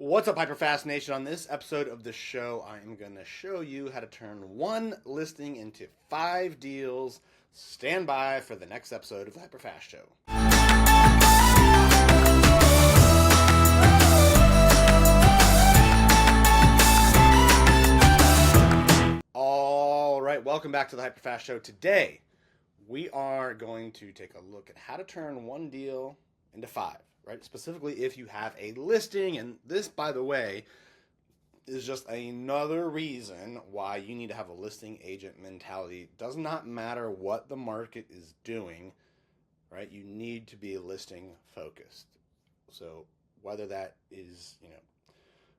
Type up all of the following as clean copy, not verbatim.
What's up, HyperFast Nation? On this episode of the show, I am going to show you how to turn one listing into 5 deals. Stand by for the next episode of the HyperFast Show. All right, welcome back to the HyperFast Show. Today, we are going to take a look at how to turn one deal into 5. Right? Specifically, if you have a listing, and this, by the way, is just another reason why you need to have a listing agent mentality. Does not matter what the market is doing, right? You need to be listing focused. So whether that is,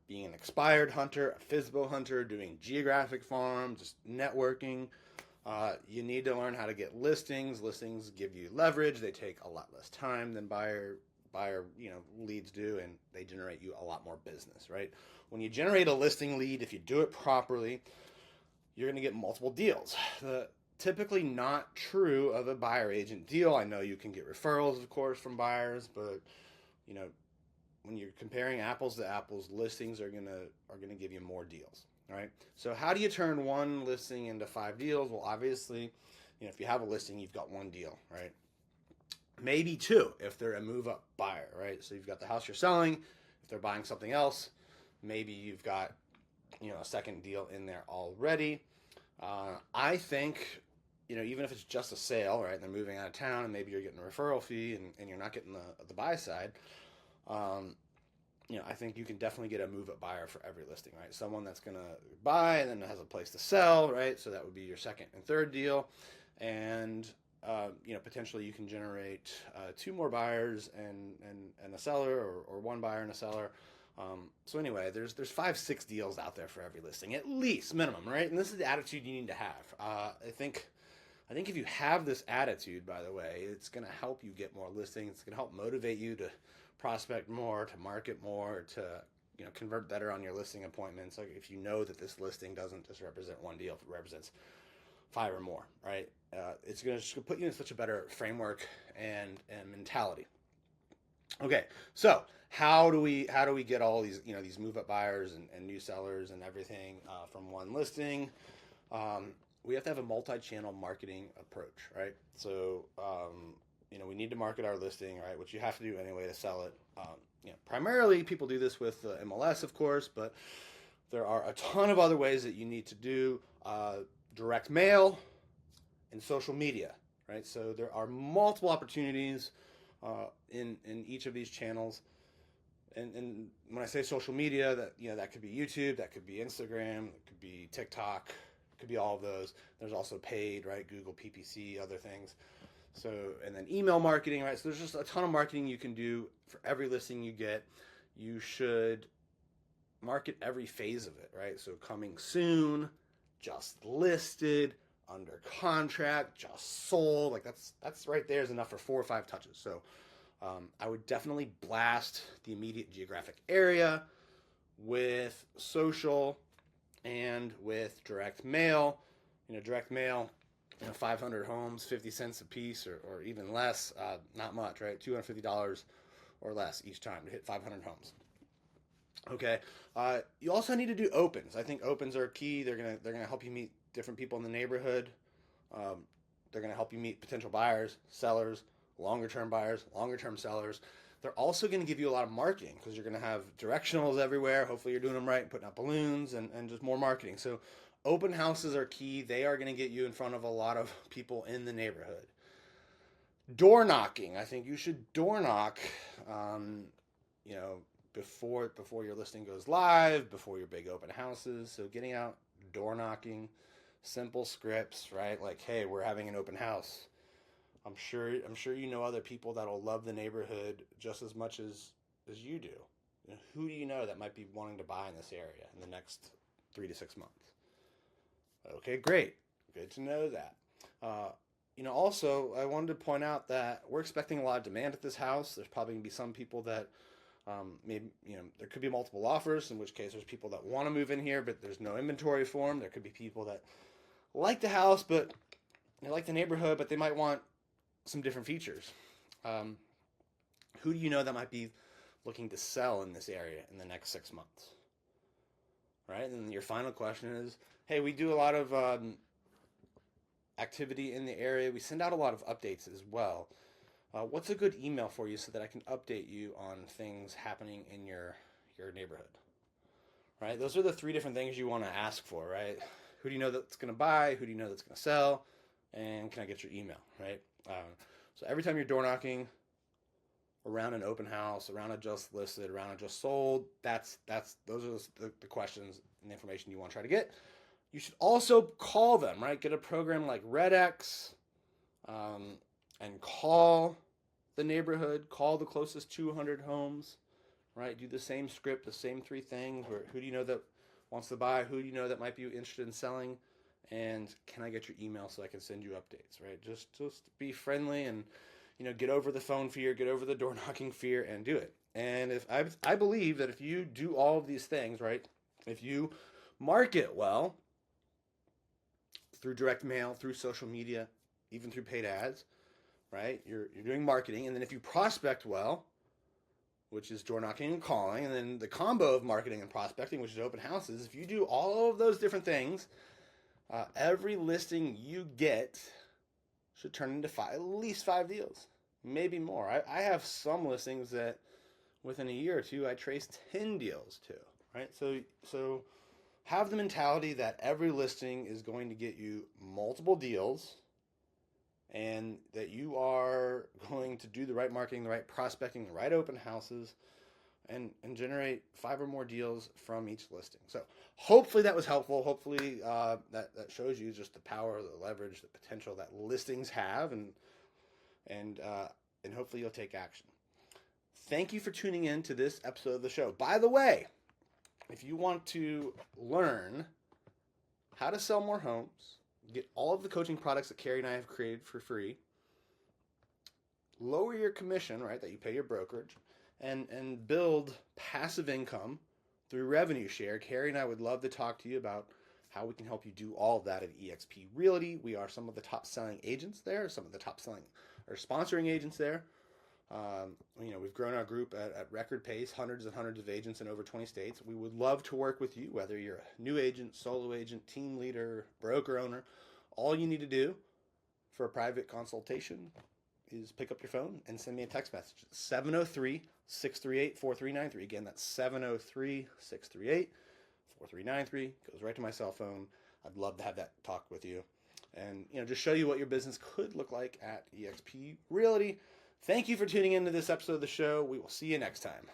being an expired hunter, a FSBO hunter, doing geographic farm, just networking, you need to learn how to get listings. Listings give you leverage. They take a lot less time than buyer leads do, and they generate you a lot more business, right? When you generate a listing lead, if you do it properly, you're going to get multiple deals. Typically not true of a buyer agent deal. I know you can get referrals, of course, from buyers, but when you're comparing apples to apples, listings are going to give you more deals, right? So how do you turn one listing into 5 deals? Well, obviously, if you have a listing, you've got one deal, right? Maybe 2 if they're a move-up buyer, right? So you've got the house you're selling. If they're buying something else, maybe you've got a second deal in there already. I think even if it's just a sale, right? And they're moving out of town, and maybe you're getting a referral fee, and you're not getting the buy side. I think you can definitely get a move-up buyer for every listing, right? Someone that's gonna buy and then has a place to sell, right? So that would be your second and third deal, and potentially you can generate 2 more buyers and a seller, or 1 buyer and a seller. So anyway, there's 5-6 deals out there for every listing, at least minimum, right? And this is the attitude you need to have. I think if you have this attitude, by the way, it's going to help you get more listings. It's going to help motivate you to prospect more, to market more, to convert better on your listing appointments. Like if you know that this listing doesn't just represent one deal, it represents 5 or more, right? It's going to put you in such a better framework and mentality. Okay, so how do we get all these these move up buyers and new sellers and everything from one listing? We have to have a multi-channel marketing approach, right? So we need to market our listing, right, which you have to do anyway to sell it. Primarily people do this with MLS, of course, but there are a ton of other ways that you need to do direct mail and social media, right? So there are multiple opportunities in each of these channels. And when I say social media, that could be YouTube, that could be Instagram, it could be TikTok, it could be all of those. There's also paid, right? Google PPC, other things. So, and then email marketing, right? So there's just a ton of marketing you can do for every listing you get. You should market every phase of it, right? So coming soon, just listed, under contract, just sold. Like that's right there is enough for 4 or 5 touches. So I would definitely blast the immediate geographic area with social and with direct mail. Direct mail, 500 homes, 50 cents a piece, or even less. Not much, right? $250 or less each time to hit 500 homes. Okay. You also need to do opens. I think opens are key. They're gonna help you meet different people in the neighborhood. They're gonna help you meet potential buyers, sellers, longer term buyers, longer term sellers. They're also gonna give you a lot of marketing because you're gonna have directionals everywhere. Hopefully you're doing them right, putting out balloons and just more marketing. So open houses are key. They are gonna get you in front of a lot of people in the neighborhood. Door knocking. I think you should door knock. Before your listing goes live, before your big open houses. So getting out, door knocking, simple scripts, right? Like, hey, we're having an open house. I'm sure you know other people that'll love the neighborhood just as much as you do. Who do you know that might be wanting to buy in this area in the next 3 to 6 months? Okay, great. Good to know that. Also, I wanted to point out that we're expecting a lot of demand at this house. There's probably going to be some people that maybe, there could be multiple offers, in which case there's people that want to move in here, but there's no inventory for them. There could be people that like the house, but they like the neighborhood, but they might want some different features. Who do you know that might be looking to sell in this area in the next 6 months? Right? And then your final question is, hey, we do a lot of activity in the area. We send out a lot of updates as well. What's a good email for you so that I can update you on things happening in your neighborhood? Right? Those are the 3 different things you want to ask for, right? Who do you know that's going to buy? Who do you know that's going to sell? And can I get your email, right? So every time you're door knocking around an open house, around a just listed, around a just sold, those are the questions and the information you want to try to get. You should also call them, right? Get a program like RedX, and call the neighborhood, call the closest 200 homes, right? Do the same script, the same 3 things. Who do you know that wants to buy? Who do you know that might be interested in selling? And can I get your email so I can send you updates, right? Just be friendly and, get over the phone fear, get over the door knocking fear, and do it. And if I believe that if you do all of these things, right, if you market well through direct mail, through social media, even through paid ads, right, you're doing marketing, and then if you prospect well, which is door knocking and calling, and then the combo of marketing and prospecting, which is open houses, if you do all of those different things, every listing you get should turn into at least 5 deals, maybe more. I have some listings that within a year or 2, I trace 10 deals to, right? So have the mentality that every listing is going to get you multiple deals, and that you are going to do the right marketing, the right prospecting, the right open houses, and generate 5 or more deals from each listing. So hopefully that was helpful. Hopefully that shows you just the power, the leverage, the potential that listings have, and hopefully you'll take action. Thank you for tuning in to this episode of the show. By the way, if you want to learn how to sell more homes, get all of the coaching products that Carrie and I have created for free, lower your commission, right, that you pay your brokerage, and build passive income through revenue share, Carrie and I would love to talk to you about how we can help you do all of that at eXp Realty. We are some of the top selling agents there, some of the top selling or sponsoring agents there. We've grown our group at record pace, hundreds and hundreds of agents in over 20 states. We would love to work with you, whether you're a new agent, solo agent, team leader, broker owner. All you need to do for a private consultation is pick up your phone and send me a text message. 703-638-4393. Again, that's 703-638-4393. Goes right to my cell phone. I'd love to have that talk with you and, just show you what your business could look like at eXp Realty. Thank you for tuning into this episode of the show. We will see you next time.